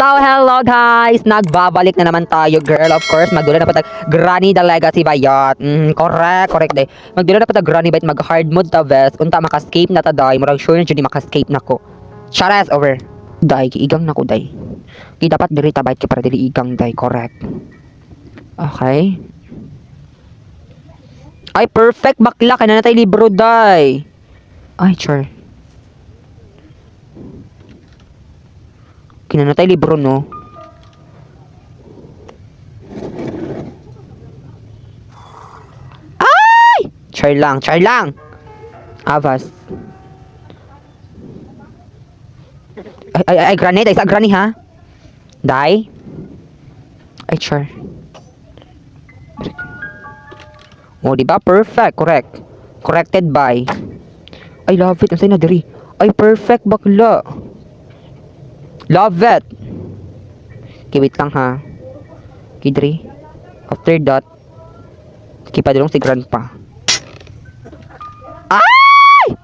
So, hello guys! Nagbabalik na naman tayo, girl. Of course, magdula na pa tag Granny the Legacy Bayot. Correct day. Magdula na pa tag Granny Bayot, mag-hard mode ta vest. Unta makascape na ta, day. Murag sure na dyan makascape na ko. Charas, over. Day, igang na ko, day. Di dapat diri ta bayot ka para dili igang, day. Correct. Okay. Ay, perfect bakla. Kaya na tayo libro, day. Ay, sure. Kinanatay libro, no? Ay! Char lang. Avas. Ay, granny. Ay, sa granny, ha? Die? Ay, char. Oh, diba? Perfect. Correct. Corrected by. I love it. Ang say na, diri. Ay, perfect, bakla. Love it. Okay, wait lang ha. Okay, Dre. After that, kipadulong si Grandpa. Ay!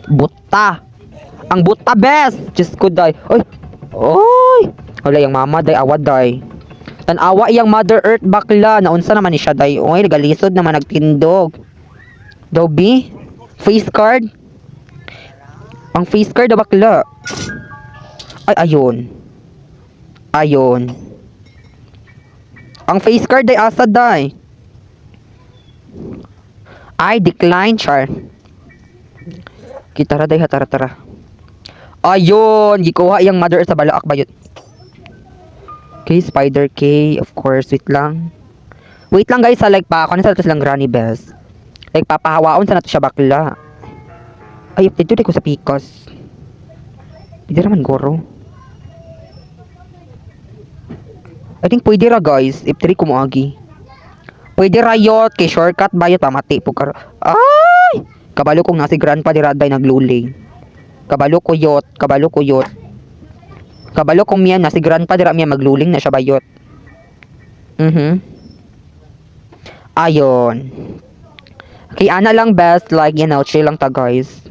Buta. Ang buta, best. Just ko, day. Oy. Oy. Wala, yung mama, day. Awa, day. Tanawa yung Mother Earth, bakla. Naunsa naman ni siya, day. Oy, nagalisod naman, nagtindog. Dobby. Face card. Ang face card, bakla. Ay, ayun. Ang face card ay asa, day. Ay, decline, char. Kitara, day, hatara. Ayun, gikuha yung Mother sa balaak bayot. Okay, Spider K, of course, wait lang. Wait lang, guys, ha, like, pa ako na sa nato silang Granny Best. Like, papahawaon sa nato siya bakla. Ay, dito ko sa Picos. Hindi naman, goro. I think pwede ra, guys, if 3 kumuagi. Pwede rayot, kay shortcut bayot, pamati po karo. Ay! Kabalo kong nasi grandpa di raday nagluling. Kabalo ko yot. Kabalo kong miyan nasi grandpa di miya magluling na siya bayot. Ayon. Okay, ana lang best, like, you know, chill lang ta, guys.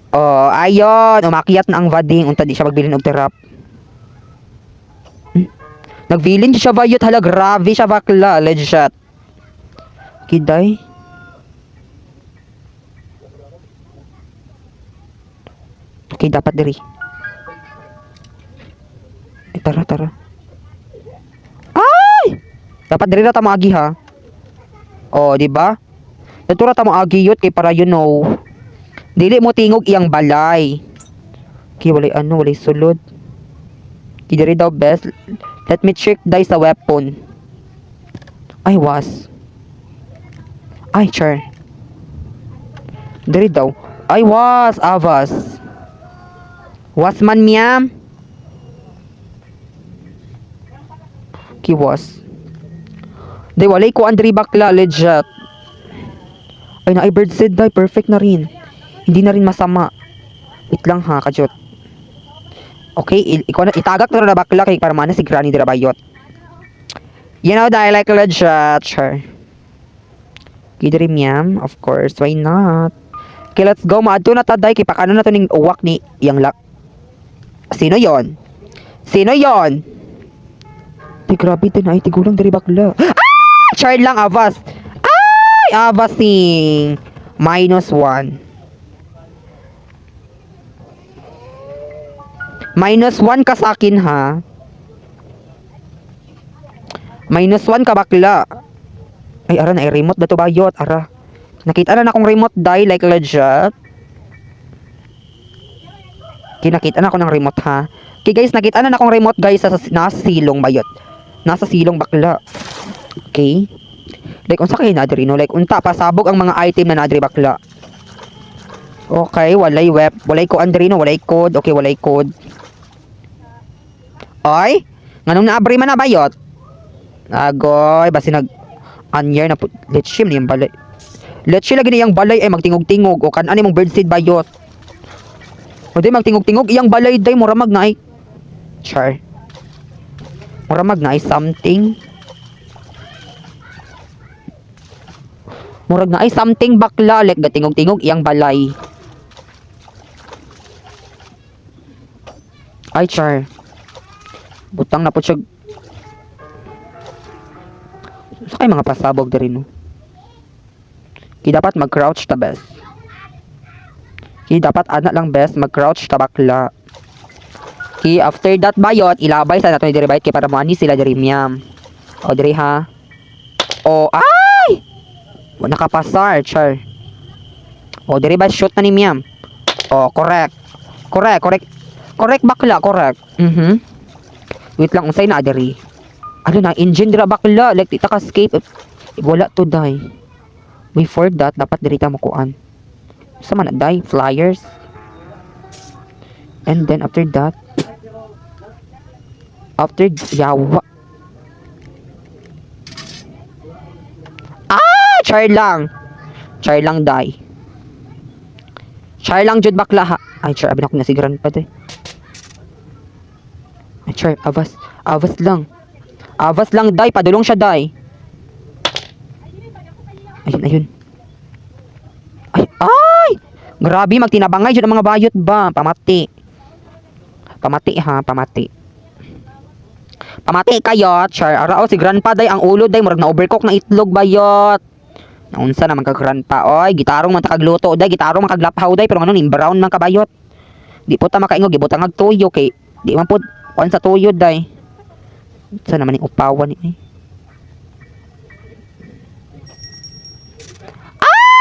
Oh, ayon, umakyat na ang vading, unta di siya magbilin og terap. Nagvilin siya bayot, hala, grabe siya bakla, legit. Kiday. Okay, dapat diri. Tara. Ay! Dapat diri na ta maagi, ha. Oh, di ba? Natura ta maagi yut kay para you know. Dili mo tingog iyang balay. Okay, walay sulod. Kidiri daw best. Let me check dai sa weapon. Ay, was. Ay, char. Diri daw. Ay, was. Avas. Was man miyam. Ki was. Dai, walay ko andri bakla, legit. Ay, na ay bird seed dai. Perfect na rin. Hindi na rin masama. Wait lang ha, kajot. Okay, ikaw na itagak na bakla kay para mana si Granny dira bayot. You know, I like legit, sure. Kidri miyam, of course, why not? Okay, let's go. Maadto na taday kay pakano na to ning uwak ni yang lak. Sino yon? Di grabe din ay tigulang diri bakla. Ah! Child lang, avas. Ay, avasing. -1. -1 ka sa akin, ha? -1 ka bakla. Ay, ara na, remote na to bayot, ara. Nakita na akong remote die, like legit. Kinakita na ako ng remote, ha? Okay, guys, nakita na akong remote, guys, nasa silong bayot. Nasa silong bakla. Okay? Like, unsa kayo nadri, no? Like, unta, pasabog ang mga item na nadri bakla. Okay, walay ko andrino, walay code. Okay, walay code. Ay, nganong naabri man na bayot? Agoy, basi anyer na let's shim niyang balay. Let's shim lagi niyang balay ay magtingog-tingog o kan-an mong birdseed bayot. O di magtingog-tingog iyang balay day mura mag na ay. Char. Mura mag na ay something. Murag na ay something bakla like gatingog-tingog iyang balay. Ay, char. Butang na po siya. Sa kay mga pasabog diri no. Ki dapat mag-crouch ta best. Ki dapat ana lang best mag-crouch ta bakla. Ki after that bayot ilabay sa nato ni diri bayot kay para moani sila diri miyam. O diri ha. O ay! Wa nakapasar, char. O diri ba shoot na ni miyam. O correct. Correct bakla, correct. Wait lang unsay na diri. Ano na engine dira bakla like di ta ka escape. Wala to die. Before that dapat diri ta makuan. Sa man die flyers. And then after that yawa. Char lang die. Char lang jud bakla ha. Ay char abi na ko nasigaran pa day. Ay char avas lang. Avas lang die padulong siya die. Ayun. Ay! Grabe magtinabangay jud ang mga bayot ba. Pamati ha, pamati kayot, char. Arao si grandpa day ang ulo day murag na overcook ng itlog bayot. Naunsa naman ka grandpa oy, gitarong man ta kagluto day, gitarong man kaglaphaw day pero ano ning brown man kabayot. Di po ta makaingo gibutang ang tuyo kay di man pud kuan sa tuyo day. Sa naman ning upawan ni.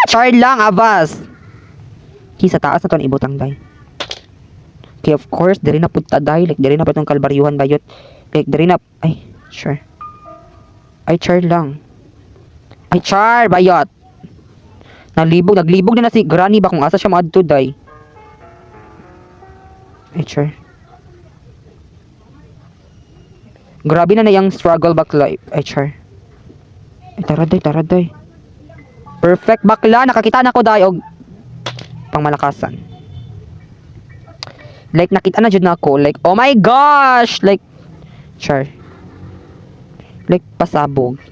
Char lang avas. Ki sa taas na to ibutang day. Okay, of course, diri na pud ta day, like diri na pa tong kalbaryuhan bayot. Like diri na ay, sure. Ay char lang. Ay char bayot. Naglibog na si Granny ba kung asa siya maadto day. Ay char. Grabe na yung struggle bakla. Ay char. Ay taraday. Perfect bakla, nakakita na ko day og pangmalakasan. Like nakita na jud na ako, like oh my gosh, like char. Like pasabog.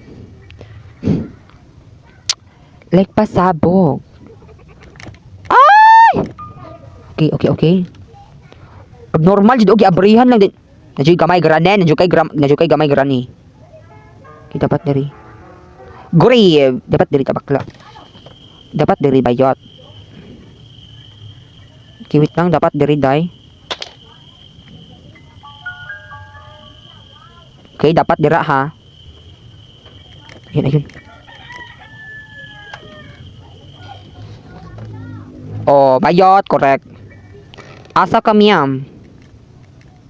Ay! Okay. Abnormal jud og abrihan lang din. Nadyo gamay granen, nadyo kay gamay grani. Okay, dapat diri. Grave, dapat diri ka bakla. Dapat diri bayot. Kiwit lang dapat diri day. Okay, dapat dira ha. Ayun. Oh, bayot, correct. Asa ka miyam?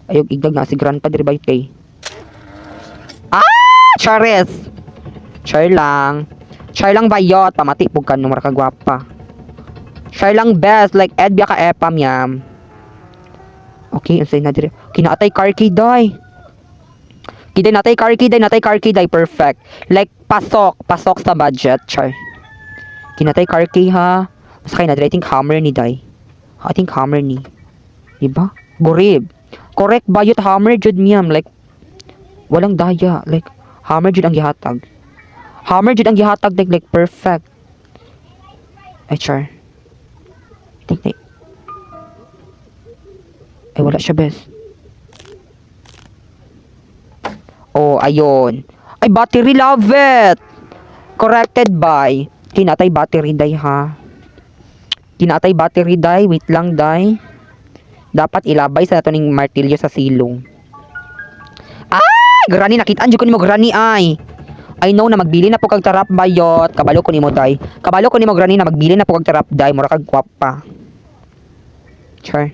Ayog igdag na si grandpa diri bayot kay. Charis. Char lang bayot, pamati pug kan numero ka gwapa. Char lang best like ed biya ka epam yam. Okay, unsay na diri. Kinaatay car key day. Kiday natay car key day perfect. Like pasok sa budget, char. Kinatay car key ha. Mas kay na diri I think hammer ni day. I think hammer ni. Diba? Gorib. Correct bayot hammer jud miyam like walang daya like hammer jud ang gihatag. Like perfect. Ay char. Think. Ay wala siya best. Oh, ayun. Ay battery love it. Corrected by. Kinatay battery day ha. Wait lang day. Dapat ilabay sa nato ning martilyo sa silong. Ay, Granny nakitaan jud ko nimo Granny ay. I know na magbili na po kag tarap bayot. Kabalo ko nimo day. Kabalo ko nimo Granny na magbili na po kag tarap day, mura kag gwapa. Char.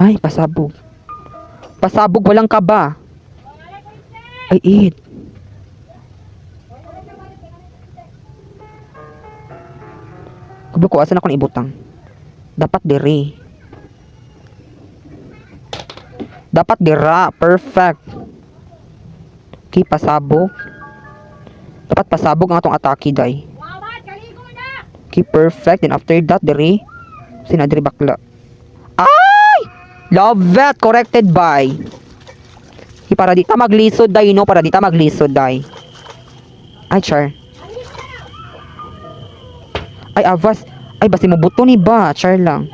Ay, pasabog. Walang kaba. Ay, it. Kubo ko, asan ako na ibutang? Dapat dira. Perfect. Okay, pasabog. Dapat pasabog ang atong atake, day. Okay, perfect. Then after that, diri. Sinadiri bakla. Love it, corrected by. Para di ta maglisod day, no? Ay, char. Ay, avas. Ay, basi mo buto ni ba? Char lang.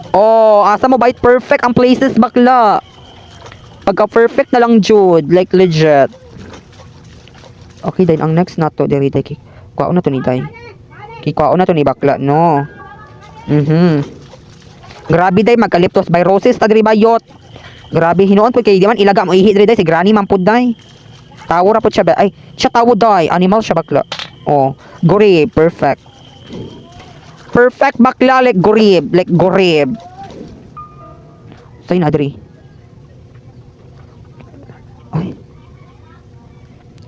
Oh, asa mo ba it perfect ang places bakla? Pagka perfect na lang jud, like legit. Okay, then ang next na to diri day. Kuha na to ni day. Kuha na to ni bakla, no. Grabe day magka-leptos viruses ta diri bayot. Grabe hinuon po kay di man ilaga mo ihi diri day si granny man pud day. Tawo ra pud siya ba? Ay, siya tawo day, animal siya bakla. Oh, gorib, perfect. Perfect bakla like gorib, like gorib. Say na diri. Ay.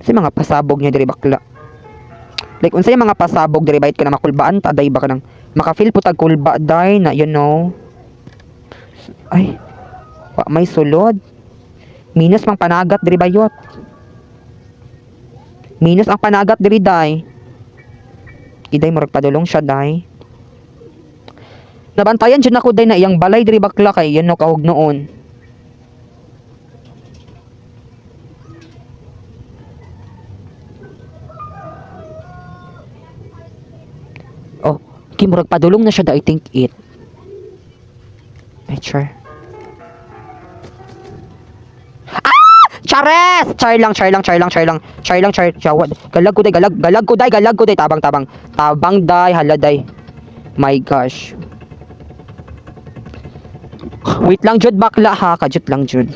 Sa mga pasabog niya diri bakla. Like unsay mga pasabog diri bayt ka na makulbaan ta day ba ka nang maka-feel putag kulba day na you know. Ay. Wa may sulod. Minus pang panagat diri bayot. Minus ang panagat diri day. Iday murag padulong siya day. Nabantayan jud nako day na iyang balay diri bakla kay yan no kahug noon. Oh, kimurag padulong na siya da I think it. Ay, char. Ah! Chares! Char lang. Galag ko day. Tabang day, hala day. My gosh. Wait lang jud bakla ha, kajut lang jud.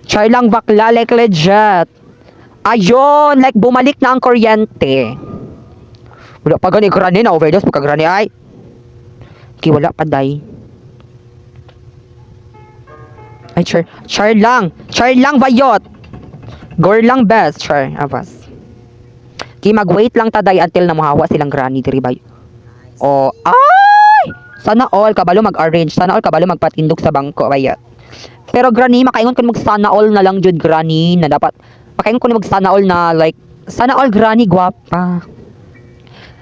Char lang bakla like legit. Ayun, like bumalik na ang kuryente. Wala pa gani grani na overdose pagka grani ay. Ki wala pa day. Ay char lang bayot. Gore lang best char avas. Ki mag-wait lang taday until na mahawa silang granny diri bay. Oh, ay! Sana all kabalo mag-arrange, sana all kabalo magpatindog sa bangko bayat. Pero granny makaingon kun mag sana all na lang jud granny na dapat makaingon kun mag sana all na like sana all granny gwapa.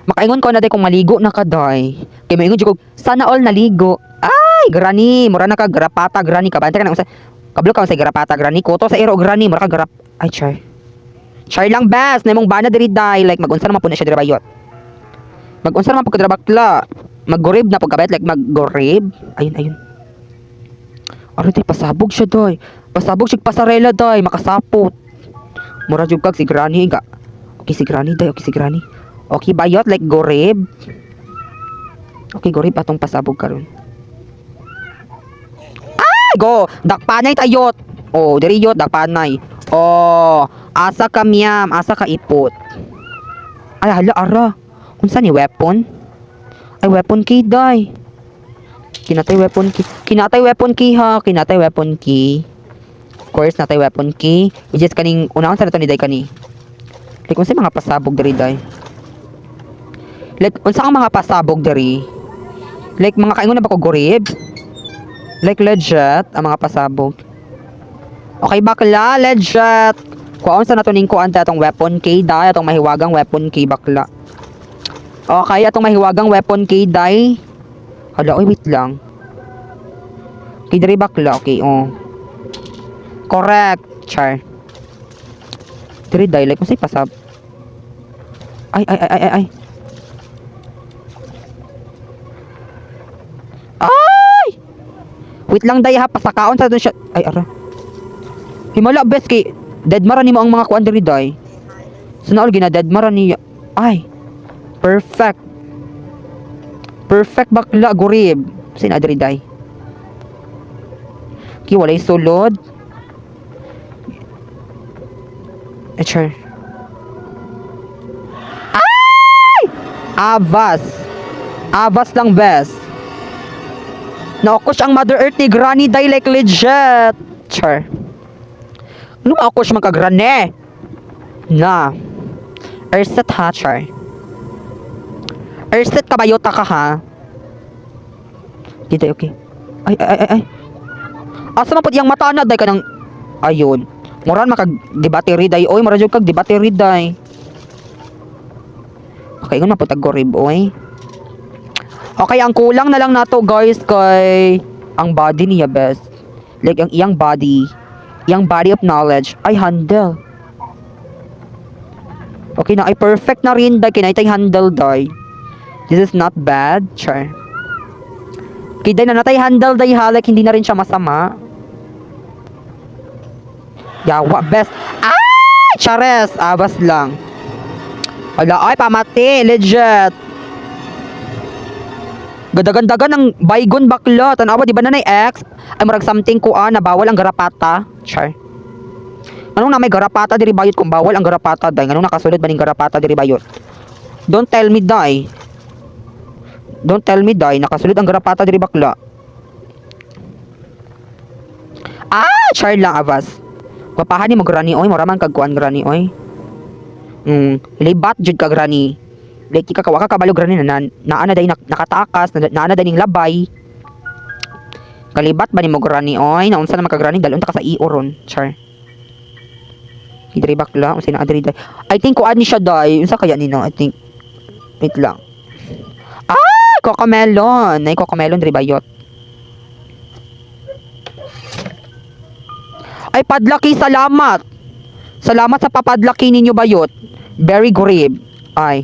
Makaingon ko na day kung maligo na ka day. Kay maingon jud ko sana all naligo. Ay, granny, mura na ka garapata granny ka. Bantay ka na usa. Kablo ka sa garapata granny, koto sa iro granny, mura ka garap. Ay, char. Char lang best, na imong bana diri day, like mag-unsa naman po na siya diri bayot. Mag-unsa naman po kadra bakla. Mag-gorib na pagkabait like mag-gorib. Ayun. Aron tay pasabog siya day. Pasabog siya pasarela day, makasapot. Mura jud kag si granny ga. Okay si granny day, okay si granny. Okay bayot like gorib. Okay gorib atong pasabog karon. Ay go, dakpanay tayot. Oh, diri yot dakpanay. Oh, asa ka miyam, asa ka ipot. Ay hala ara. Unsa ni weapon? Ay weapon key day. Kinatay weapon key ha, kinatay weapon key. Of course natay weapon key. Just kaning unahon sa nato ni day kani. Like unsa mga pasabog diri day? Like unsa ang mga pasabog diri? Like mga kaingon na ba ko gorib? Like legit ang mga pasabog. Okay bakla, legit. Kuon sa nato ning kuan ta atong weapon key day, atong mahiwagang weapon key bakla. Okay, atong mahiwagang weapon key day. Hala, oy wait lang. Kay diri bakla, okay, oh. Correct, char. Diri day like unsay pasab. Ay. Ay! Wait lang day ha, pasakaon sa doon siya. Ay ara. Himala best kay dead mara nimo ang mga kuan diri day. Sunaol gina dead mara niya. Ay. Perfect. Perfect bakla gorib. Sina diri day. Ki walay sulod. Sure. Ay! Avas lang best. Naokos ang Mother Earth ni Granny day like legit. Sure. Ano maokos man ka Granny? Na. Erset ha, char. Erset ka bayota ka ha. Dito okay. Ay. Asa man pud yang mata na day kanang ayun. Moran makag debattery day oy, mura jud kag debattery day. Okay, ingon na pud tag gorib oy. Okay, ang kulang na lang nato guys kay ang body niya best. Like ang iyang body of knowledge ay handle. Okay na, ay perfect na rin, day. Kinaitay handle, day. This is not bad, char. Okay, day, na natay handle, day, ha. Like, hindi na rin siya masama. Yawa, best. Ah! Chares! Abas lang. Ala, ay, pamati. Legit. Gadagandagan ng baygon bakla. Tanawa, di ba na ex? Ay, marag something ko, na bawal ang garapata. Char. Anong na may garapata diri bayot kung bawal ang garapata, day? Anong nakasulod ba ning garapata diri bayot? Don't tell me, day. Don't tell me, day. Nakasulod ang garapata diri bakla. Ah! Char lang, abas. Papahan ni mo, granny, oy. Moraman kagkuan, granny, oy. Libat, jud ka, granny. Like, kakawa ka kabalo, granny, na naana day nakatakas, naana day ning labay. Kalibat ba ni mo, granny, oy? Naunsa na magka-granny, dalon ta ka sa ioron. Char. Idri bakla, unsa na adri day. I think kuan ni siya, day. Unsa kaya nino? I think. Wait lang. Ah! Cocomelon. Nay cocomelon diri bayot. Ay, padlaki, salamat. Salamat sa papadlaki ninyo, bayot. Very gurib. Ay.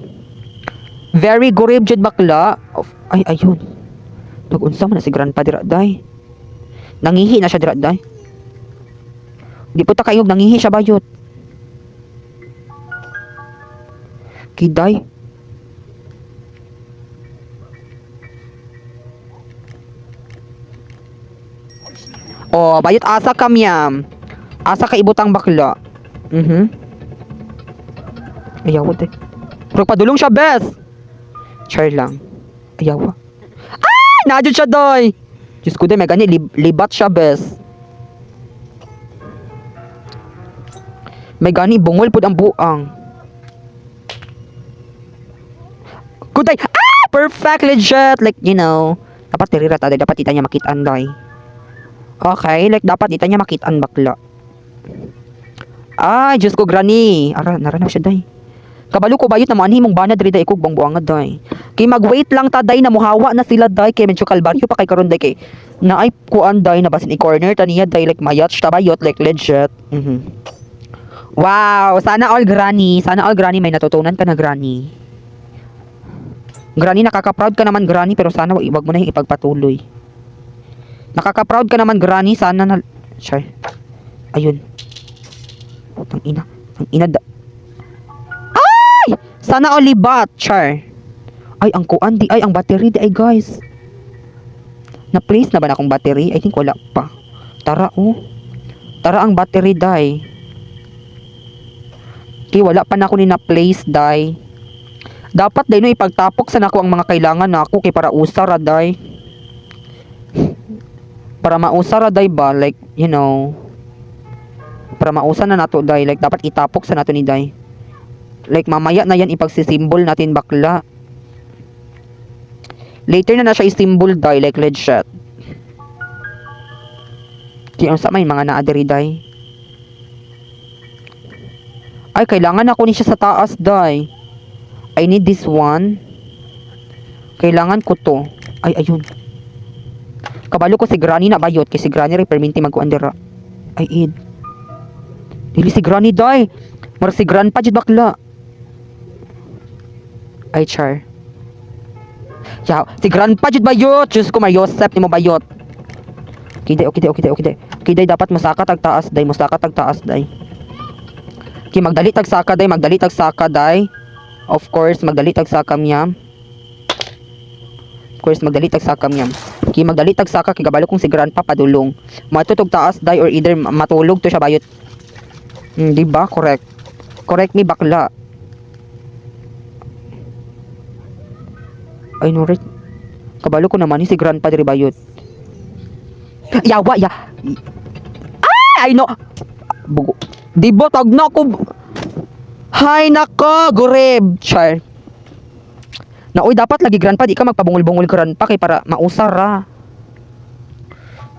Very gurib, jud bakla. Ay, ayun. Nag-unsa man na si grandpa dira, day. Nangihi na siya dira, day. Di po ta kayog, nangihi siya, bayot. Kiday. Oh, bayot asa kamyam. Asa ka ibutang bakla. Ayaw, te. Pero padulong siya, bes. Char lang. Ayaw. Ah! Nadyo siya, doy. Diyos ko, day. May gani. Libat siya, bes. May gani. Bungol po ang buang. Good day. Ah! Perfect. Legit. Like, you know. Dapat tirira tayo. Dapat ita niya makitaan, doy. Okay. Like, dapat ita niya makitaan, bakla. Ay, Diyos ko, granny. Ara, naranaw siya, day. Kabalo ko bayot na maanhi mong bana diri day kog bangbuangad day. Kay mag-wait lang ta day na muhawa na sila day kay medyo kalbaryo pa kay karon day kay naay kuan day na basin i-corner ta niya day like mayat ta bayot like legit. Wow, sana all granny may natutunan ka na, granny. Granny, nakaka-proud ka naman, granny, pero sana wag mo na yung ipagpatuloy. Nakaka-proud ka naman, granny, sana na sure. Ayun. Tang ina sana all libat, char. Ay, ang kuan di ay ang battery di ay, guys. Na-place na ba na akong battery? I think wala pa. Tara, oh. Tara ang battery, day. Okay, wala pa na ako ni na-place, day. Dapat, day, no, ipagtapok sa nako ang mga kailangan na ako kay para usara, day. Para mausara, day ba? Like, you know. Para mausa na nato, day. Like, dapat itapok sa nato ni, day. Like, mamaya na yan ipagsisimbol natin, bakla. Later na siya i-symbol, day. Like, legit. Kaya sa may mga naadiri, day. Ay, kailangan ako ni siya sa taas, day. I need this one. Kailangan ko to. Ay, ayun. Kabalo ko si granny na bayot. Kasi si granny rin perminti magkuandira. Ay, id. Dili si granny, day. Mara si grandpa, jud bakla. Ay, char. Yaw, si grandpa jud bayot. Diyos ko, Mariosep, ni mo bayot. Okay, day, dapat musaka tag taas, day. Musaka tag taas, day. Okay, magdali tag saka, day. Of course, magdali tag saka, miyam. Okay, magdali tag saka, kay kabalo kong si grandpa padulong. Matutog taas, day, or either matulog to siya bayot. Diba? Correct me, bakla. Ay, no, right. Kabalo ko naman si grandpa diri bayot. Yawa, ya. Ay, no. Bugo. Diba, tag na ko. Hay nako, gurib. Char. Na, uy, dapat lagi grandpa, di ka magpabungol-bungol grandpa kay para mausar, ha.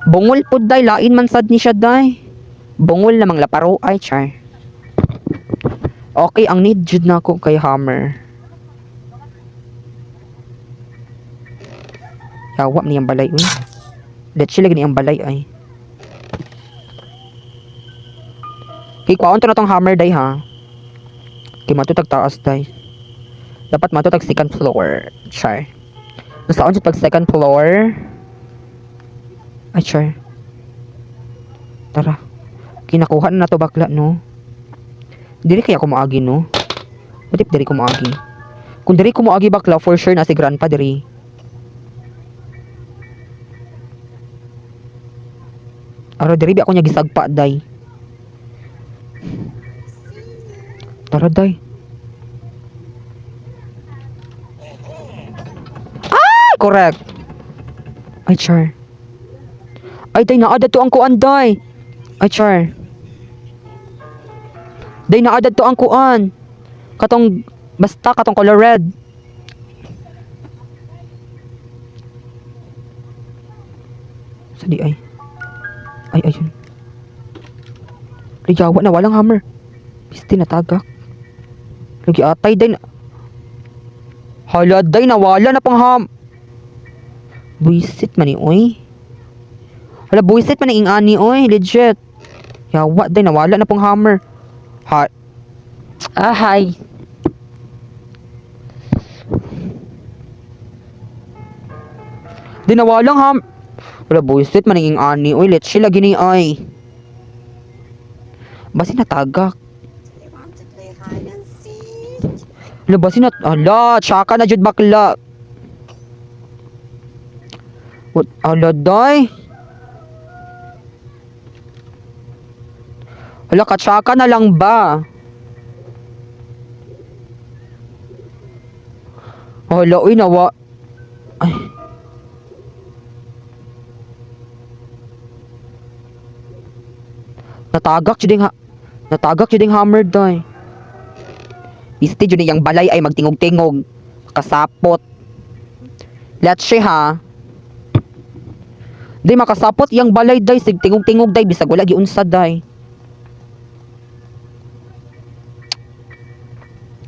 Bungol po, day. Lain man sad ni siya, day. Bungol namang laparo. Ay, char. Okay, ang need jud na ako kay hammer. Yawa niyang balay, uy. Let's sila gani ang balay, ay. Okay, kuwaon to na tong hammer, day, ha. Kay matutag taas day. Dapat matutag second floor. Char. Nasaon siya pag second floor? Ay, char. Tara. Kinakuha na to bakla, no? Dili kaya ko maagi, no? Batip diri ko maagi. Kung diri ko maagi bakla, for sure na si grandpa diri. Aro diri bi ako niya gisagpa, day. Tara, day. Ay, correct. Ay, char. Ay, day, naadad to ang kuan, day. Ay, char. Day, naadad to ang kuan. Katong, basta, katong color red. Sali, ay. Ay, ayun. Ligawa na, walang hammer. Pisti, natagak. Lagi atay, day, na. Hala, day, nawala na pang Buisit man ni, oy. Hala, buisit man ni ingani, oy. Legit. Yawa, day, nawala na pang hammer. Ha. Ah, hi. Di nawalang Wala, buisit man ni ingani, oy. Let's chill lagi ni, ay. Basi natagak. Hala, basi Hala, tsaka na jud bakla. What? Hala, day. Hala, katsaka na lang ba? Hala, uy, Ay. Natagak jud ding hammer, day. Isti jud yang balay ay magtingog-tingog. Kasapot. Let's see, ha. Day, makasapot yang balay, day. Sig tingog-tingog, day. Bisag wala giunsa, day.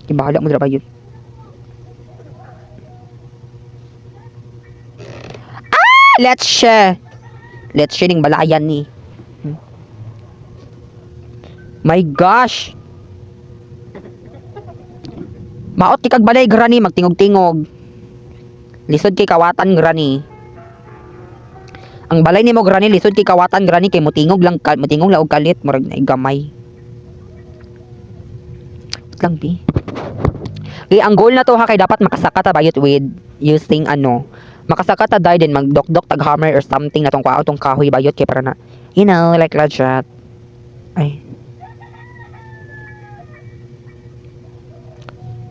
Ibahala mo dira ba yun? Ah! Let's share ning balayan ni. My gosh! Maot ti kag balay grani magtingog-tingog. Lisod kay kawatan grani. Ang balay nimo grani lisod kay kawatan grani kay mutingog lang og kalit murag na gamay. Lang bi. Ang goal na to ha kay dapat makasaka ta bayot with using makasaka ta dahil din magdokdok tag hammer or something na tong atong kahoy bayot kay para na like that. Ay.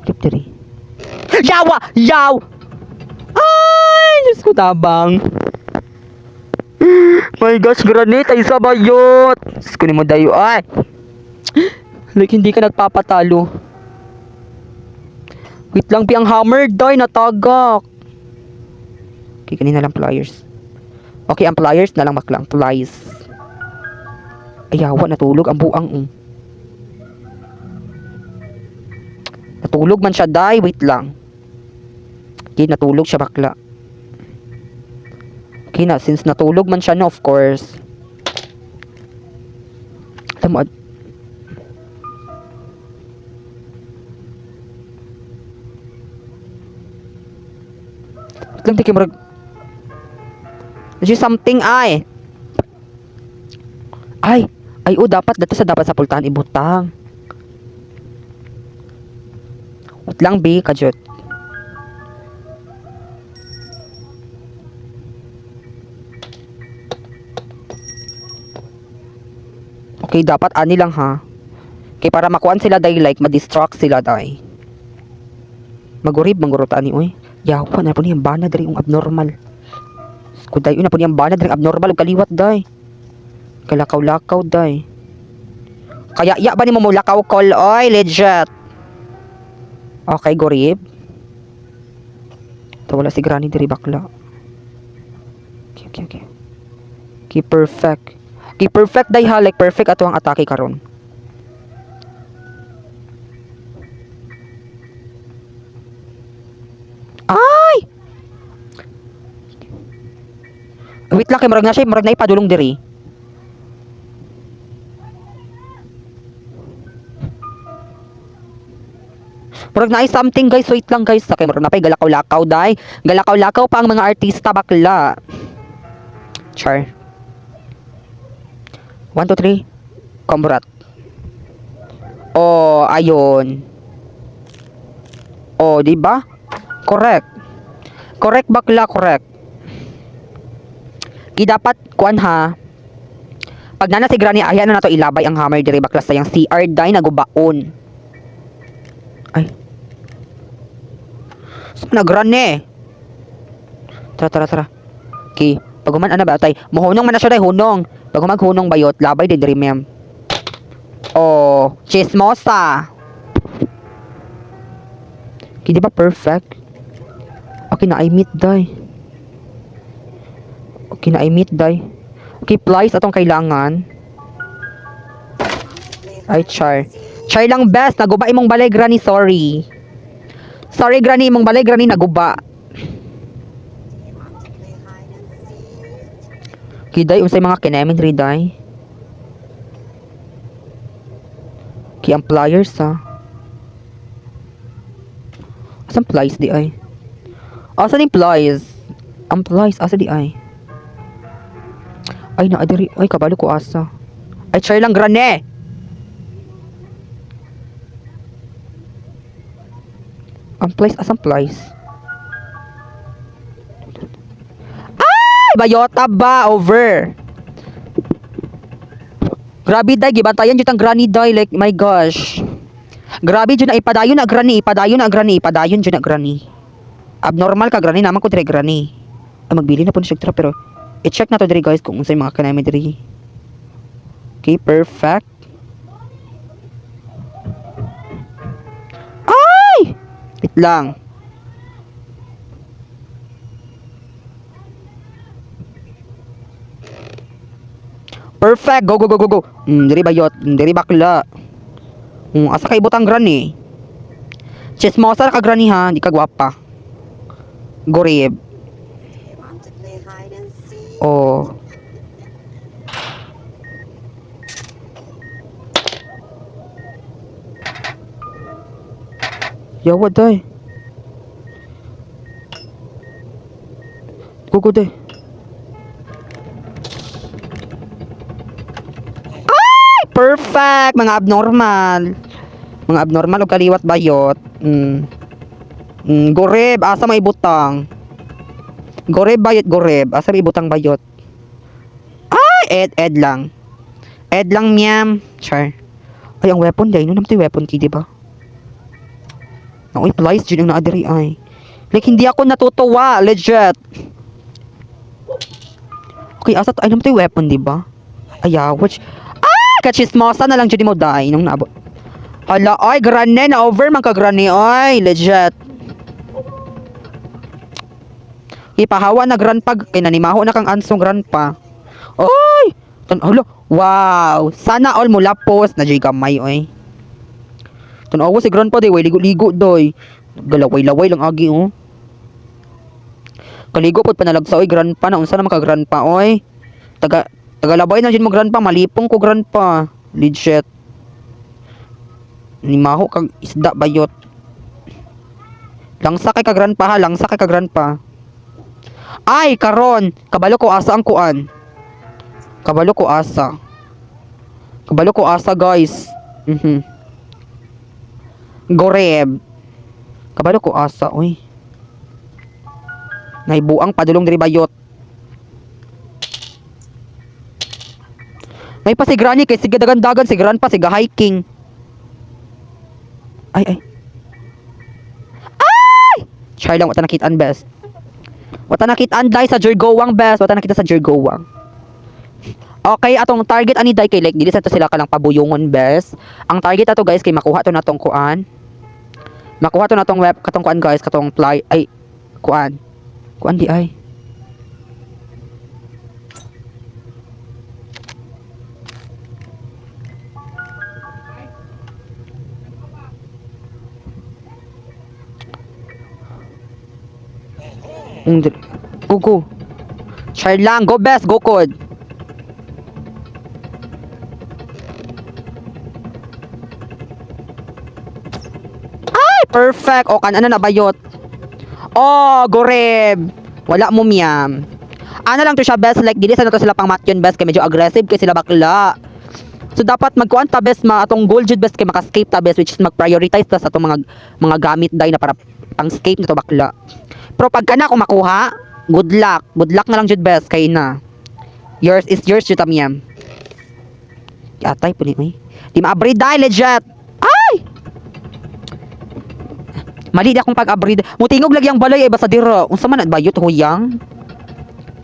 Flip diri. Yaw! Ay, Diyos ko tabang. My gosh, granite ay sa bayot. Diyos ko ni mo dayo ay. Like hindi ka nagpapatalo. Wait lang, ang hammer, day, natagak. Okay, kanina lang pliers. Okay, ang pliers na lang maklang. Plies. Ayawa, natulog ang buang. Natulog man siya, day. Wait lang. Okay, natulog siya bakla. Okay na, since natulog man siya, no, of course. Alam mo, lang di kayo something ay dapat sa pultahan ibutang. Wait lang bi kajut. Okay, dapat ani lang ha. Okay, para makuan sila day like ma-distract sila day. Magurib mangurutan ni oy. Yawa na po niyang bana dari yung abnormal. Kuday na po niyang bana dari abnormal ug kaliwat day. Kalakaw-lakaw day. Kaya ya ba ni mo lakaw call oy legit. Okay, gorib. Wala si granny diri bakla. Okay. Okay, perfect. Okay, perfect day ha, like perfect ato ang atake karon. Ay! Wait lang kay marag na ipadulong diri. Murag na ay something guys, wait lang guys. Okay, murag na pa'y galakaw-lakaw day. Galakaw-lakaw pa ang mga artista bakla. Char. 1, 2, 3. Komrat. Oh, ayun. Oh, di ba? Correct. Correct bakla, correct. Di dapat kuan ha. Pag nana si Granny, ayan na nato ilabay ang hammer diri bakla sayang CR day nagubaon. Ay. Sana Granny. Tara. Okay. Paguman ana ba tay? Mohunong man na siya day hunong. Pag maghunong bayot, labay din diri ma'am. Oh, chismosa. Okay, di ba perfect? Okay na I meet day. Okay na I meet day. Okay, plies atong kailangan. Ay, char. Char lang best. Naguba imong balay, Granny. Sorry. Sorry, Granny. Imong balay, Granny. Naguba. Kiday, unsay mga kinemin, Riday. Ki ang pliers, ha. Asan plies, di ay? Asan yung plies? Ang plies, asa di ay? Ay, naadiri. Ay, kabalo ko asa. Ay, char lang, Granny. Ang plies, asan plies? Ay, bayota ba? Over. Grabe, day. Gibantayan dito ang Granny, day. Like, my gosh. Grabe, dyan na. Ipadayon na, Granny. Ipadayon dyan na, Granny. Abnormal ka, Granny. Naman ko dire, Granny. Ay, magbili na po na siya tira, pero i-check na to dire, guys, kung unsay mga kanami dire. Okay, perfect. Ay! Wait lang. Perfect. Go. Diri bayot. Diri bakla. Asa kay butang Granny. Chismosa ka, Granny, ha. Di ka gwapa. Gorib. Oh. Yawa, day. Go, day. Perfect! Mga abnormal. Mga abnormal o kaliwat bayot. Goreb, asa may butang. Goreb bayot, goreb. Asa may butang bayot. Ay, ed lang. Ed lang miyam. Char. Ay, ang weapon day. No naman ito yung weapon key, diba? Nakoy, plies dyan yung naadiri ay. Like, hindi ako natutuwa. Legit. Okay, asa ay naman ito yung weapon, diba? Ay, watch. Kachismosa na lang dyan mo dahi nung naabot. Hala, ay, Granny, na-over man ka, Granny, ay, legit. Ipahawa na grandpa, kay nanimaho na kang ansong grandpa. Ay, hala, wow, sana all mula post na jay gamay, ay. Tanawa si grandpa, day, way ligo-ligo, doy. Galaway-laway lang agi, oh. Kaligo po panalagsa, oy, grandpa, na unsa na maka grandpa, oy. Tagalabay na dyan mo, grandpa. Malipong ko, grandpa. Legit. Nimaho kag isda bayot. Langsa kay ka, grandpa, ha. Langsa kay ka, grandpa. Ay, karon. Kabalo ko asa ang kuan. Kabalo ko asa. Kabalo ko asa, guys. Goreb. Kabalo ko asa, uy. Naibuang padulong diri bayot. May pa si Granny kay sige dagan-dagan si Grandpa sige hiking. Ay. Char lang wata nakitaan best. Wata nakitaan dai sa Jergowang best, wata nakita sa Jergowang. Okay, atong target ani dai kay like dili sa to sila kalang pabuyongon best. Ang target ato guys kay makuha to natong kuan. Makuha to natong web katong kuan guys, katong fly ay kuan. Kuan di ay. Go. Try lang. Go best. Go code. Ay, perfect. O, kan, ano na bayot? Oh, goreb. Wala mo miyam. Ano lang to siya, best, like, dili sa na to sila pang matyon, best, kay medyo aggressive, kay sila bakla. So, dapat magkuhan ta, best, atong goal, jud, best, kay makascape ta, best, which is mag-prioritize ta sa atong mga gamit, day, na para pang-scape na to, bakla. Pero pagka na, kung makuha, good luck. Good luck na lang, jud, best, kay na. Yours is yours, jud, miyam. Atay, puli, ay. Di ma-abrid, day, legit. Ay! Mali di akong pag-abrid. Mutingog lagi ang balay ay basta dira. Unsa man bayot huyang?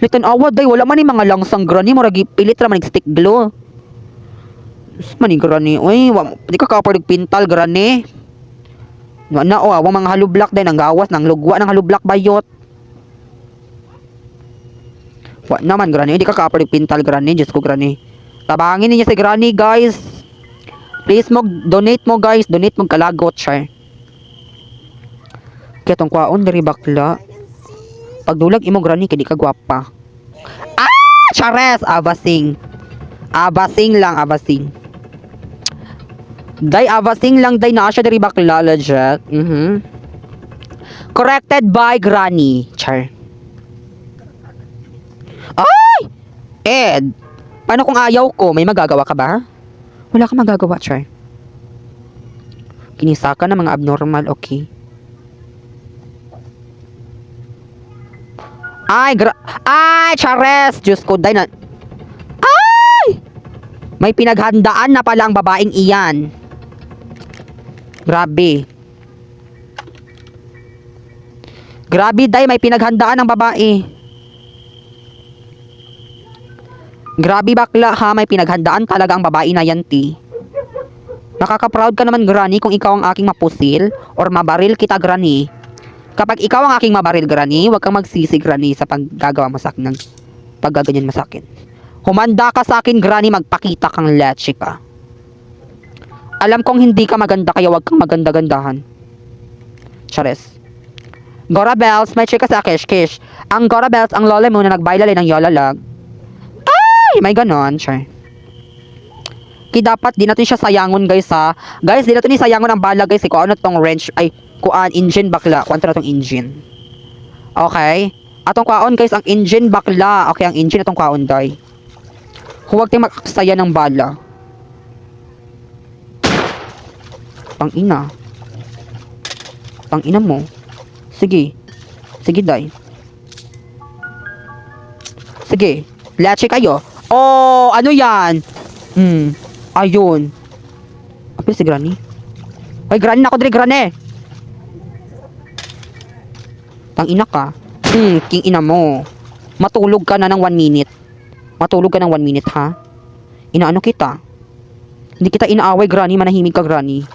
Litan awad day wala man ni mga langsang grani mo ragi pilit ra man stick glue. Mani grani. Uy, di ka kapalig pintal grani. Wa na o, awang mga halublak day nang gawas nang lugwa ng halublak bayot. Wa naman grani, di ka kapalig pintal grani, just ko grani. Tabangin niya si grani, guys. Please mo donate mo guys, donate mo kalagot siya. Kaya tong kwaon diri bakla. Pagdulag imo grani kay di ka gwapa. Ah! Chares! Abasing. Abasing lang, abasing. Day, abasing lang, day na siya diri bakla, legit. Corrected by granny. Char. Ay! Ed! Paano kung ayaw ko? May magagawa ka ba? Wala ka magagawa, Char. Kinisa ka na mga abnormal, okay. Ay, Chares! Diyos ko, day na... Ay! May pinaghandaan na pala ang babaeng iyan. Grabe. Grabe, day, may pinaghandaan ang babae. Grabe bakla ha, may pinaghandaan talaga ang babae na yan, ti. Nakaka-proud ka naman, granny, kung ikaw ang aking mapusil or mabaril kita, granny. Kapag ikaw ang aking mabaril, granny, huwag kang magsisi, granny, sa paggagawa mo sa akin ng paggaganyan mo sa akin. Humanda ka sa akin, granny, magpakita kang leche ka. Alam kong hindi ka maganda, kaya huwag kang maganda-gandahan. Chares. Gora Bells, may chika sa kish-kish. Ang Gora Bells, ang lola mo na nagbailali ng yolalag. Ay, may ganon, char. Kaya dapat di natin siya sayangon, guys, ha. Guys, di natin sayangon ang bala, guys. Kung ano tong wrench, ay, kuan, engine bakla. Kuan na tong engine. Okay? Atong kuan, guys, ang engine bakla. Okay, ang engine atong kuan, day. Huwag tayong makaksaya ng bala. Pang-ina. Pang-ina mo. Sige. Sige, day. Sige. Leche kayo. Oh, ano yan? Ayun. Apil si Granny. Ay, Granny na ako dali, Granny. Tang-ina ka. King ina mo. Matulog ka na ng 1 minute. Matulog ka ng 1 minute, ha? Inaano kita? Hindi kita inaaway, Granny. Manahimik ka, Granny.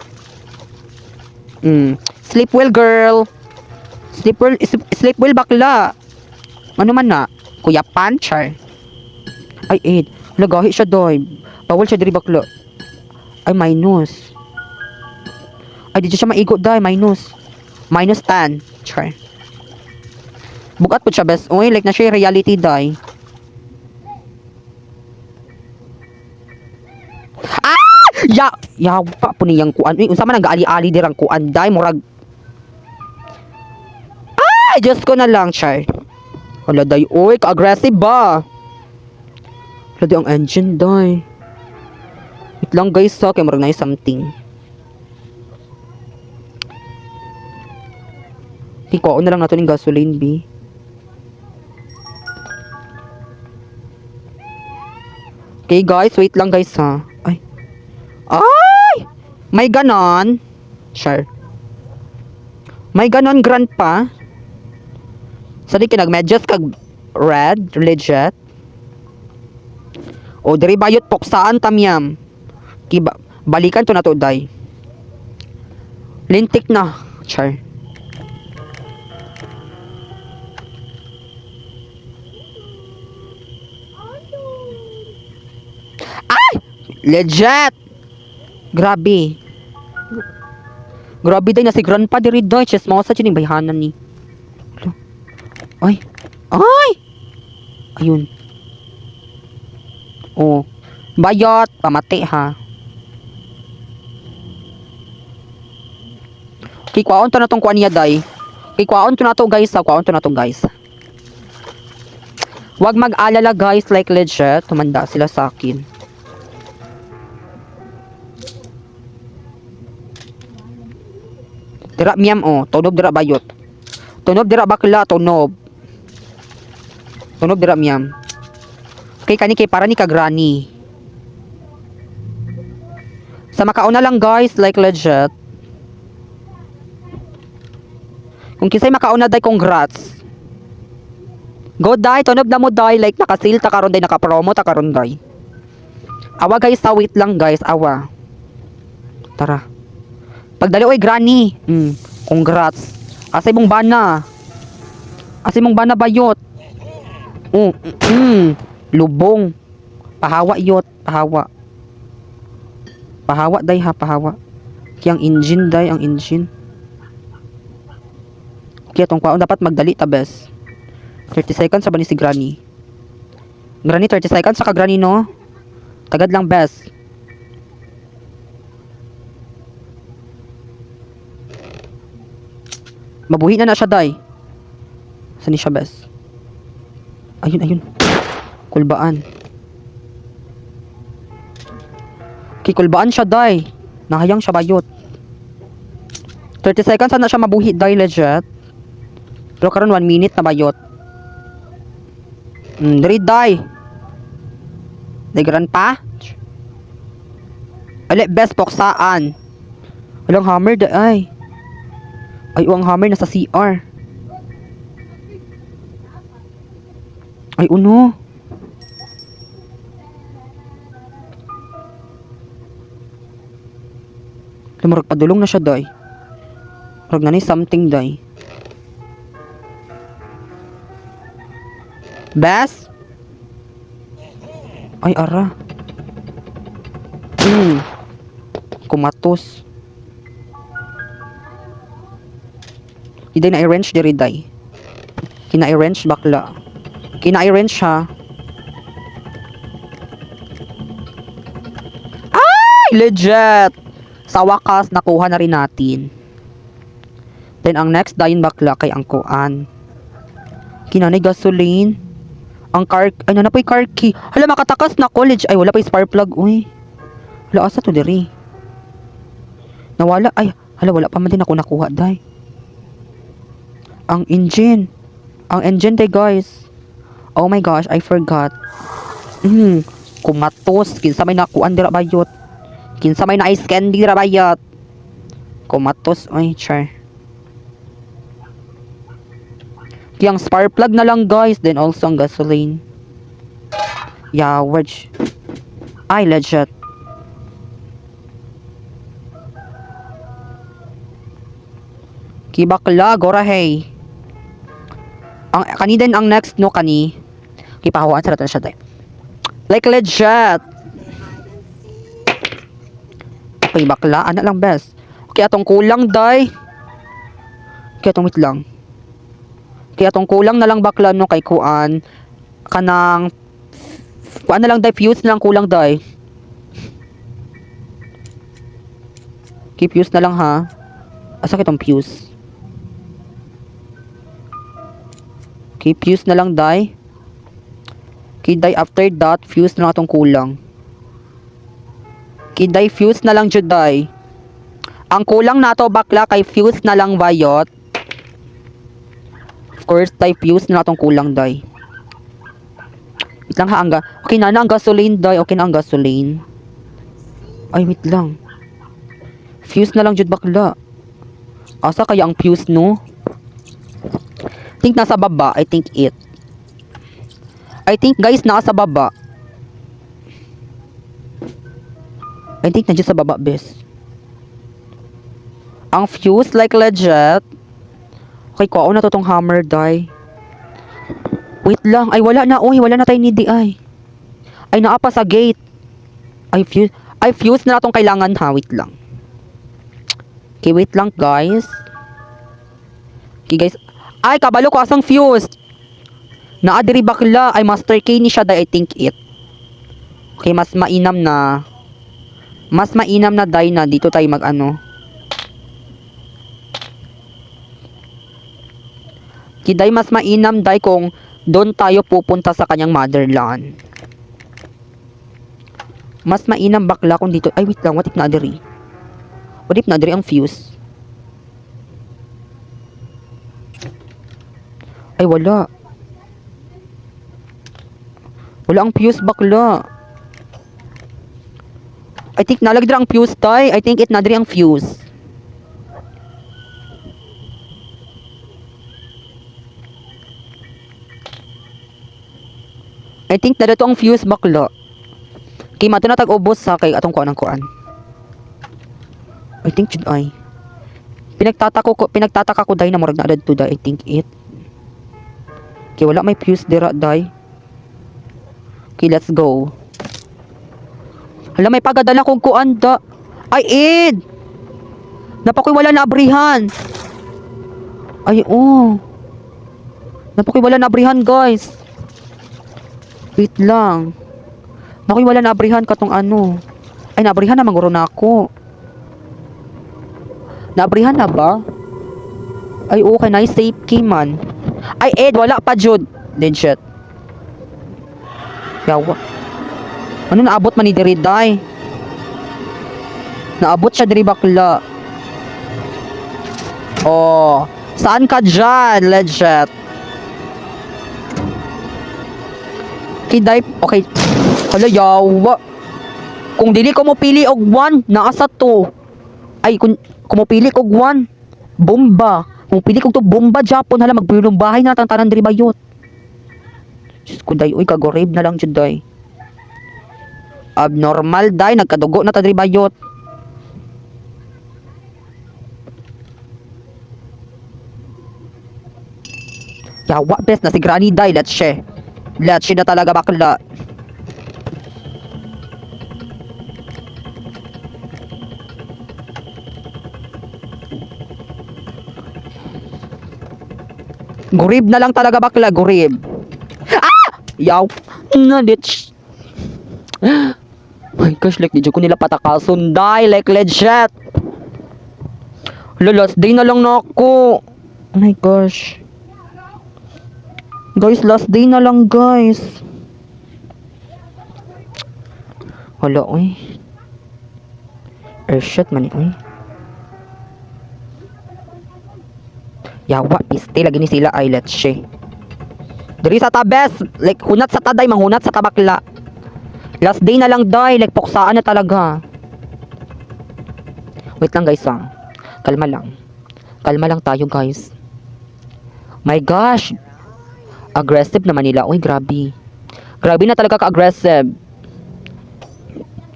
Sleep well, girl. Sleep well, bakla. Ano man na? Kuya Panchar. Ay, Ed. Lagahi siya, doy. Bawal siya diri bakla. Ay, minus. Ay, di siya maigot, doy. Minus. Minus 10. Char. Bukat po siya, best. Uy, like na siya reality, doy. Ah! Yawa po niyang kuan. Uy, unsa man ang gaali-ali dirang kuan, doy. Murag. Ay, Diyos ko na lang, char. Wala, doy. Uy, ka-aggressive ba? Wala, doy, ang engine, doy. Wait lang, guys, ha. Kaya murag na something. Ikaw na lang nato ng gasoline, B. Okay, guys. Wait lang, guys, ha. Ay. Ay! May ganon. Sure. May ganon, grandpa. Sali kinag-medyas kag red, legit. O, diri bayot poksaan tamyam. Kiba, balikan to na to, day. Lintik na. Char. Ay! Legit! Grabe. Grabe day na si grandpa diri, day. Chismosa siya ni bayhanan ni. Ay! Ay! Ayun. Oh. Bayot. Pamati, ha. Kay kwaon to na tong kuan niya day. Kay kwaon to na to guys, kwaon to na to guys. Wag mag-alala guys, like legit, tumanda sila sa akin. Dira miyam oh, tunob dira bayot. Tunob dira bakla, tunob. Tunob dira miyam. Kay kani kay para ni ka granny. Sa makauna lang guys, like legit. Kung kisay makauna day, congrats. Go day, tunob na mo day, like naka-sale ta karon day, naka-promo ta karon day. Awa guys, wait lang guys, awa. Tara. Pagdali oy granny. Congrats. Asay mong bana. Asay mong bana bayot. Lubong. Pahawa yot, pahawa. Pahawa day ha, pahawa. Kaya ang engine day, ang engine. Kaya tong kwaon dapat magdali ta bes. 30 seconds sa ba ni si granny? Granny 30 seconds sa ka granny no? Tagad lang bes. Mabuhi na siya day. Saan ni siya bes? Ayun. Kulbaan. Kikulbaan siya day. Nahayang siya bayot. 30 seconds sana siya mabuhi day legit. Pero karon 1 minute na bayot. Diri day. Dagran pa. Ali best poksaan. Walang hammer day ay. Ay, ang hammer nasa CR. Ay, uno. Lumurag padulong na siya, day. Murag na ni something, day. Bes? Ay, ara. Kumatos. Hindi na i-wrench diri day. Kina-i-wrench bakla. Kina-i-wrench ha. Ay! Legit! Sa wakas, nakuha na rin natin. Then, ang next dayin bakla kay ang kuan. Kinanay gasoline. Ang car... Ay, nanapoy car key. Hala, makatakas na college. Ay, wala pa yung spark plug. Uy. Hala, asa to diri? Nawala. Ay, hala, wala pa man din ako nakuha, day. Ang engine. Ang engine day guys. Oh my gosh, I forgot. Kumatos. Kinsa may nakuan dira bayot. Kinsa may na-ice candy dira bayot. Kumatos. Ay, char. Kiyang spark plug na lang guys. Then also ang gasoline. Yeah, wedge. Ay, legit. Kibakla, gora hey. Ang kani din ang next no kani. Kipahuan sa siya day. Like legit. Okay, bakla ana lang best. Okay, atong kulang day. Okay, atong wait lang. Okay, atong kulang na lang bakla no kay kuan kanang kuan na lang day, fuse na lang kulang day. Keep fuse na lang ha. Asa kitong fuse? Okay, fuse na lang day. Okay, day after that, fuse na lang atong kulang. Okay, day fuse na lang jud day. Ang kulang nato bakla kay fuse na lang bayot. Of course, day fuse na atong kulang day. Wait lang ha, okay na ang gasoline day. Okay na ang gasoline. Ay, wait lang. Fuse na lang jud bakla. Asa kaya ang fuse no? Think nasa baba. I think guys nasa baba. I think nandiyan sa baba bes. Ang fuse like legit. Okay, kuha na to tong hammer day. Wait lang. Ay wala na. Oy, wala na tayo nidi ay. Ay naapa sa gate. Ay fuse na tong kailangan ha. Wait lang. Okay, wait lang guys. Okay guys. Ay, kabalo ko asang fuse. Naadiri bakla. Ay, master key ni siya day. I think Okay, mas mainam na. Mas mainam na day na. Dito tayo mag ano. Kiday mas mainam day kung doon tayo pupunta sa kanyang motherland. Mas mainam bakla kung dito. Ay wait lang, what if na diri? What if na diri ang fuse? Ay wala. Wala ang fuse bakla. I think nalagdra ang fuse tay. I think it na diri ang fuse. I think na dato ang fuse bakla. Kay mato na tag-ubos sa kay atong kuan ang kuan. I think jud ay. Pinagtataka ko day na murag na adto day. I think it. Kay wala may fuse dira day. Okay, let's go. Hala, may pagadala kong kuan da. Ay, Ed! Napakoy wala na abrihan. Ay, oh. Napakoy wala na abrihan, guys. Wait lang. Nakoy wala na abrihan katong ano. Ay, naabrihan na maguro na ako. Naabrihan na ba? Ay, okay na. Safe key man. Ay, Ed, wala pa, Jude. Dead shit. Yawa. Ano naabot man ni diri day? Naabot siya diri bakla. Oh, saan ka dyan, legit? Kiday, okay. Hala, yawa. Kung dili ko mo pili og 1, naasa to. Ay, kung mo pili og 1, bomba. Kung pili ko to bomba Japon, hala magbulong bahay na tanan diri bayot. Diyos ko day, uy, kagorib na lang dyan day. Abnormal day, nagkadugo na ta diri bayot. Yawa best na si Granny day, let's share. Let's share na talaga bakla. Gurib na lang talaga bakla, gurib. Ah! Yaw. Nadit. My gosh, like, di ko nila patakason, die, like, legit. Last day na lang na ako. Oh my gosh. Guys, last day na lang, guys. Hala, uy. Shit, man, uy. Yawa, piste, lagi ni sila, ay, let's see. Dari sa tabes, like, hunat sa taday, manghunat sa tabakla. Last day na lang day, like puksaan na talaga. Wait lang guys ah. Kalma lang. Kalma lang tayo guys. My gosh. Aggressive naman nila. Uy, grabe. Grabe na talaga ka-aggressive.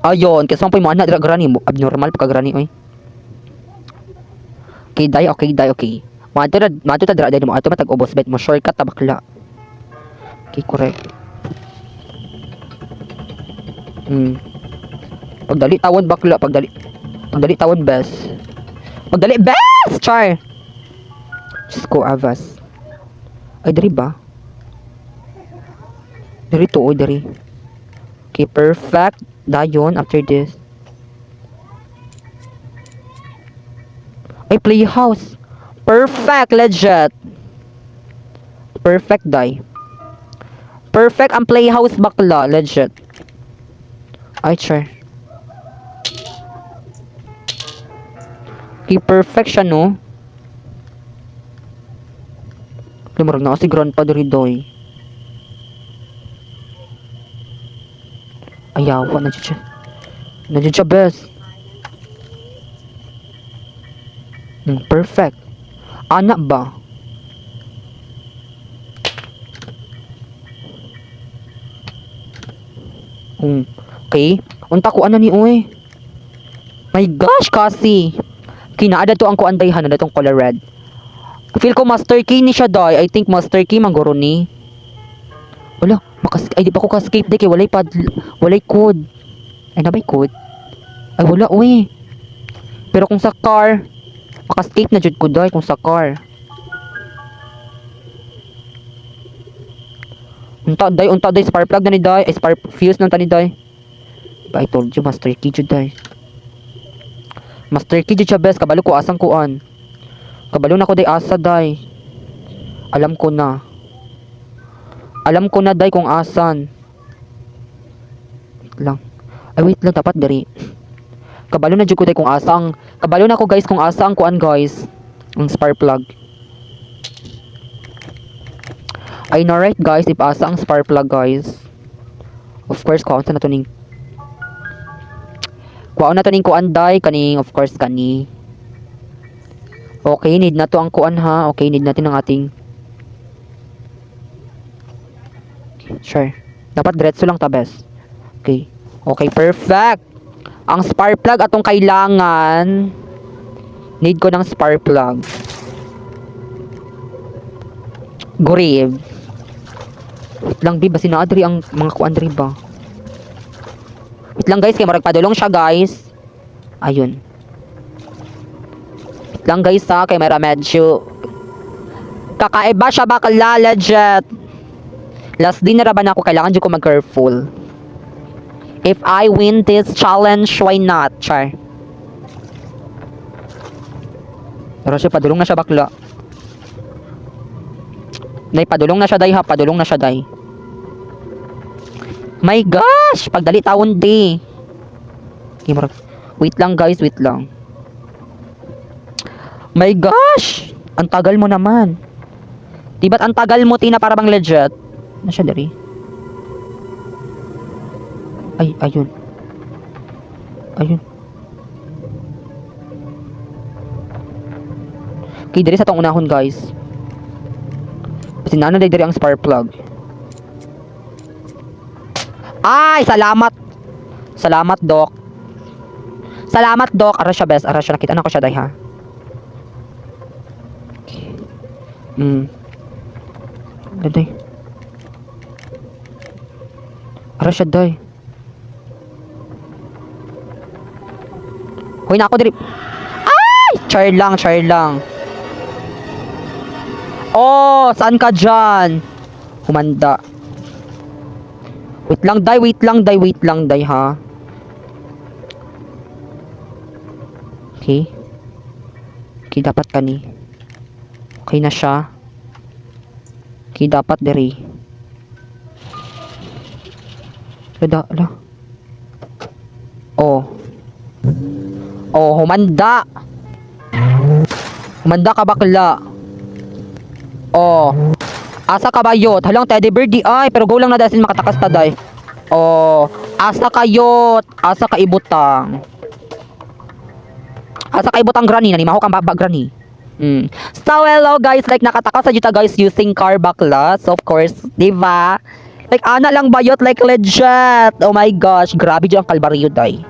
Ayun, kasi mo na dira grani mo. Abnormal pa ka grani oy. Okay, day, okay, day, okay. Mato ta dira day mo. Ato matag-ubos bet mo shortcut ta bakla. Okay, correct. Pagdali tawon bakla, pagdali tawon best. Pagdali best, char. Diyos ko, avas. Ay, dari ba? Dari to, dari. Okay, perfect. Dayon, after this. Ay, playhouse. Perfect, legit. Perfect, die. Perfect ang playhouse bakla, legit. Ay, sure. Okay, perfect siya, no? Lumarag na kasi grandpa diri doy. Ayawa, nandiyan siya. Nandiyan siya, best. Perfect. Anak ba? Okay. Unta ko ano ni oy. My gosh, kasi. Kinaada to ang kuandayhan na datong color red. Feel ko master key ni siya doy. I think master key mangguro ni. Wala, ay di pa ko ka-escape day kay walay code. Ay na may code? Ay wala oy. Pero kung sa car, maka-escape na jud ko doy kung sa car. Unta day spark plug na ni doy. Ay spark fuse nang tani doy. I told you, master key jud day. Master key jud siya best. Kabalo ko asang kuan. Kabalo na ko day asa day. Alam ko na. Alam ko na day kung asan. Wait lang. Ay wait lang dapat diri. Kabalo na jud ko day kung asang. Kabalo na ko guys kung asa ang kuan guys. Ang spark plug. I know right guys if asa ang spark plug guys. Of course kuan na to ning. Kuan na to ning kuan day kaning of course kani. Okay, need na to ang kuan ha. Okay, need natin ang ating sure. Dapat diretso lang ta best. Okay. Okay, perfect. Ang spark plug atong kailangan. Need ko ng spark plug. Gurib. Wait lang, di ba? Sinaadri ang mga kuandri ba? Wait lang, guys. Kaya maragpadulong siya, guys. Ayun. Wait lang, guys, ha. Kaya may medyo kakaiba siya bakla, legit. Last din na raban ako. Kailangan dyan ko mag-careful. If I win this challenge, why not? Char. Pero siya, padulong na siya bakla. Day, padulong na siya day ha. Padulong na siya day. My gosh! Pagdali taon di. Okay, wait lang guys, wait lang. My gosh! Ang tagal mo naman. Diba't ang tagal mo, Tina, para bang legit? Ano siya dari? Ay, ayun. Ayun. Okay, dari sa tong unahon, guys. Kasi nano dari ang spark plug. Ay, salamat. Salamat, Doc. Salamat, Doc. Ara siya, best. Ara siya. Nakita na ko siya, day, ha? Okay. Day. Ara siya, day. Hoy na ako diri. Ay! Char lang, char lang. Oh, saan ka dyan? Humanda. Wait lang, day, wait lang, day, wait lang, day, ha? Okay. Okay, dapat kani. Okay na siya. Okay, dapat diri. Ala. Oh. Oh, humanda. Humanda ka bakla. Oh. Asa ka bayot? Halang teddy bear di ay, pero go lang na dahil makatakas ta day. Oh, asa kayot? Asa ka ibutang? Asa ka ibutang granny na ni maho kang baba granny. So hello guys, like nakatakas sa juta guys using car baklas, of course, di ba? Like ana lang bayot like legit. Oh my gosh, grabe jud ang kalbaryo day.